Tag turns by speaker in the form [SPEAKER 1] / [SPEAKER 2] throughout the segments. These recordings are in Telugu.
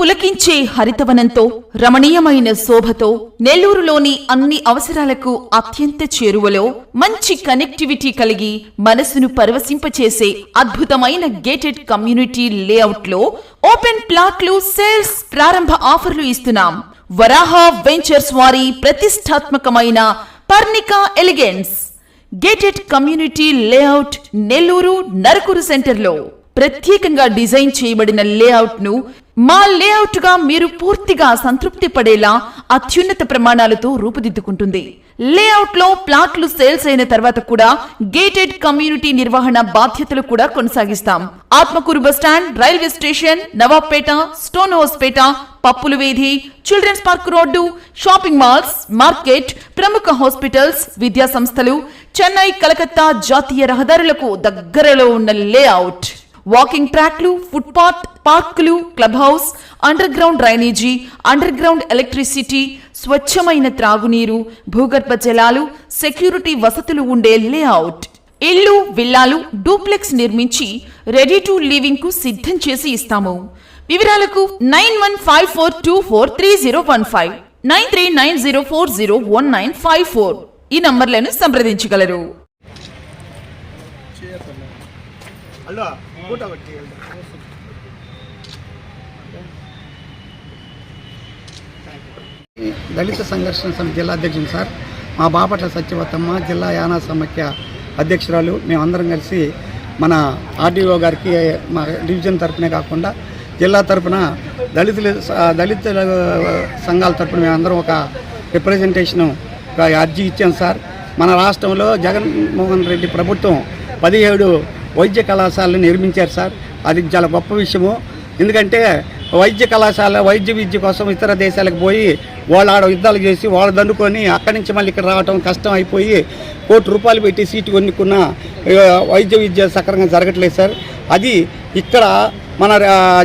[SPEAKER 1] పులకించే హరితవనంతో రమణీయమైన శోభతో నెల్లూరులోని అన్ని అవసరాలకు అత్యంత చేరువలో మంచి కనెక్టివిటీ కలిగి మనసును పరవశింపచేసే అద్భుతమైన గేటెడ్ కమ్యూనిటీ లేఅవుట్ లో ఓపెన్ ప్లాట్లు సేల్స్ ప్రారంభ ఆఫర్లు ఇస్తున్నాం. వరాహ వెంచర్స్ వారి ప్రతిష్టాత్మకమైన Parnika elegance gated community layout Nellore Narakuru సెంటర్లో ప్రత్యేకంగా డిజైన్ చేయబడిన లేఅవుట్ ను మా లేఅవుట్ గా మీరు పూర్తిగా సంతృప్తి పడేలా అత్యున్నత ప్రమాణాలతో రూపుదిద్దుకుంటుంది. లేఅవుట్ లో ప్లాట్లు సేల్స్ అయిన తర్వాత కూడా గేటెడ్ కమ్యూనిటీ నిర్వహణ బాధ్యతలు కూడా కొనసాగిస్తాం. Atmakur bus stand, railway station, Nawabpet, stone house పేట, పప్పుల వీధి, children's park road, shopping malls, market, ప్రముఖ హాస్పిటల్స్, విద్యా సంస్థలు, చెన్నై, కలకత్తా జాతీయ రహదారులకు దగ్గరలో ఉన్న లేఅవుట్. వాకింగ్ ట్రాక్లు, ఫుట్పాత్, పార్కులు, club house, underground drainage, underground electricity, స్వచ్ఛమైన త్రాగునీరు, భూగర్భ జలాలు, సెక్యూరిటీ వసతులు ఉండే లేఅవుట్. ఇల్లు, విల్లాలు, డూప్లెక్స్ నిర్మించి రెడీ టు లివింగ్ కు సిద్ధం చేసి ఇస్తాము. వివరాలకు 9154243015, 9390401954 ఈ నంబర్లను సంప్రదించగలరు.
[SPEAKER 2] దళిత సంఘర్షణ సమితి జిల్లా అధ్యక్షుడు సార్. మా బాపట్ల సత్యవతమ్మ జిల్లా యానా సమాఖ్య అధ్యక్షురాలు. మేమందరం కలిసి మన ఆర్డీఓ గారికి మా డివిజన్ తరఫునే కాకుండా జిల్లా తరఫున దళిత సంఘాల తరఫున మేమందరం ఒక రిప్రజెంటేషను ఒక అర్జీ ఇచ్చాం సార్. మన రాష్ట్రంలో జగన్మోహన్ రెడ్డి ప్రభుత్వం 17 వైద్య కళాశాలను నిర్మించారు సార్. అది చాలా గొప్ప విషయము. ఎందుకంటే వైద్య కళాశాల వైద్య విద్య కోసం ఇతర దేశాలకు పోయి వాళ్ళు ఆడ యుద్ధాలు చేసి వాళ్ళు దండుకొని అక్కడి నుంచి మళ్ళీ ఇక్కడ రావడం కష్టం అయిపోయి ₹1,00,00,000 పెట్టి సీటు కొనుక్కున్న వైద్య విద్య సక్రమంగా జరగట్లేదు సార్. అది ఇక్కడ మన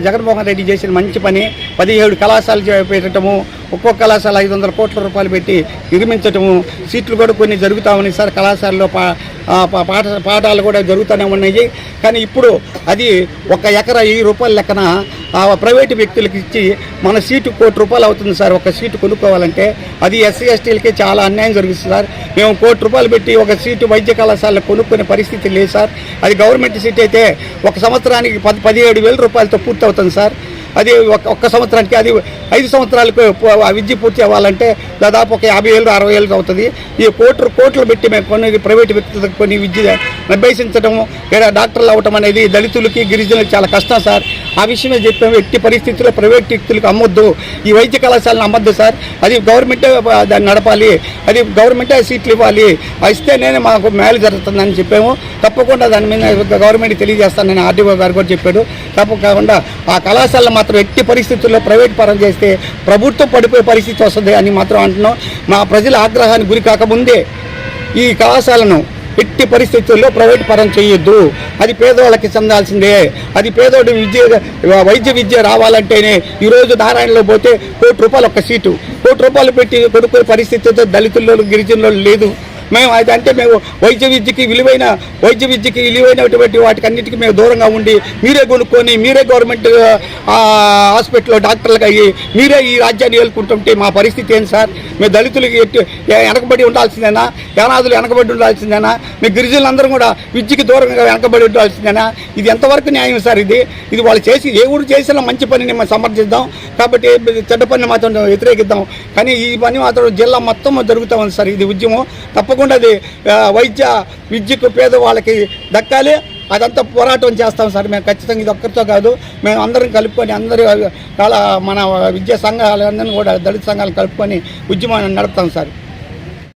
[SPEAKER 2] జగన్మోహన్ రెడ్డి చేసిన మంచి పని. 17 కళాశాలలు పెట్టడము, ఒక్కొక్క కళాశాల ₹500,00,00,000 పెట్టి నిర్మించటము, సీట్లు కూడా కొన్ని జరుగుతూ ఉన్నాయి సార్. కళాశాలలో పాఠాలు కూడా జరుగుతూనే ఉన్నాయి. కానీ ఇప్పుడు అది ఒక ఎకరా ₹1,000 లెక్కన ప్రైవేటు వ్యక్తులకు ఇచ్చి మన సీటు ₹1,00,00,000 అవుతుంది సార్. ఒక సీటు కొనుక్కోవాలంటే అది ఎస్సీ ఎస్టీలకి చాలా అన్యాయం జరుగుతుంది సార్. మేము ₹1,00,00,000 పెట్టి ఒక సీటు వైద్య కళాశాలలో కొనుక్కునే పరిస్థితి లేదు సార్. అది గవర్నమెంట్ సీట్ అయితే ఒక సంవత్సరానికి 17,000 పూర్తి అవుతుంది సార్. అది ఒక్క సంవత్సరానికి, అది 5 సంవత్సరాలకు విద్య పూర్తి అవ్వాలంటే దాదాపు ఒక 50,000-60,000 అవుతుంది. ఈ కోట్లు పెట్టి మేము కొన్ని ప్రైవేటు వ్యక్తులకు కొన్ని విద్య అభ్యసించడము, డాక్టర్లు అవ్వటం అనేది దళితులకి గిరిజనులకు చాలా కష్టం సార్. ఆ విషయమే చెప్పాము. ఎట్టి పరిస్థితుల్లో ప్రైవేట్ వ్యక్తులకు అమ్మొద్దు, ఈ వైద్య కళాశాలను అమ్మొద్దు సార్. అది గవర్నమెంటే దాన్ని నడపాలి, అది గవర్నమెంటే సీట్లు ఇవ్వాలి. ఇస్తేనే మాకు మేలు జరుగుతుందని చెప్పాము. తప్పకుండా దాని మీద గవర్నమెంట్ తెలియజేస్తానని ఆర్డీఓ గారు కూడా చెప్పాడు. తప్పకుండా ఆ కళాశాలను మాత్రం ఎట్టి పరిస్థితుల్లో ప్రైవేట్ పరం చేస్తే ప్రభుత్వం పడిపోయే పరిస్థితి వస్తుంది అని మాత్రం అంటున్నాం. మా ప్రజల ఆగ్రహానికి గురి కాకముందే ఈ కళాశాలను ఎట్టి పరిస్థితుల్లో ప్రైవేట్ పరం చేయొద్దు. అది పేదవాళ్ళకి చెందాల్సిందే. అది పేదోడి వైద్య విద్య రావాలంటేనే ఈరోజు నారాయణలో పోతే ₹1,00,00,000 ఒక్క సీటు, ₹1,00,00,000 పెట్టి కొనుక్కునే పరిస్థితితో దళితుల్లో గిరిజనుల్లో లేదు. మేము అదంటే మేము వైద్య విద్యకి విలువైనటువంటి వాటికన్నిటికీ మేము దూరంగా ఉండి మీరే కొనుక్కొని మీరే గవర్నమెంట్ హాస్పిటల్లో డాక్టర్లుగా అయ్యి మీరే ఈ రాజ్యాన్ని ఏలుకుంటుంటే మా పరిస్థితి ఏంటి సార్? మేము దళితులకి వెనకబడి ఉండాల్సిందేనా? యానాదులు వెనకబడి ఉండాల్సిందేనా? మీ గిరిజనులందరూ కూడా విద్యకి దూరంగా వెనకబడి ఉండాల్సిందేనా? ఇది ఎంతవరకు న్యాయం సార్? ఇది వాళ్ళు చేసి ఏ ఊరు చేసిన మంచి పనిని మేము సమర్థిద్దాం, కాబట్టి చెడ్డ పనిని మాత్రం వ్యతిరేకిద్దాం. కానీ ఈ పని మాత్రం జిల్లా మొత్తం జరుగుతూ ఉంది సార్. ఇది ఉద్యమం తప్పకుండా అది వైద్య విద్యకు పేదవాళ్ళకి దక్కాలి. అదంతా పోరాటం చేస్తాం సార్. మేము ఖచ్చితంగా ఇది ఒక్కరితో కాదు, మేము అందరం కలుపుకొని అందరూ మన విద్యా సంఘాలందరినీ కూడా దళిత సంఘాలు కలుపుకొని ఉద్యమాన్ని నడుపుతాం సార్.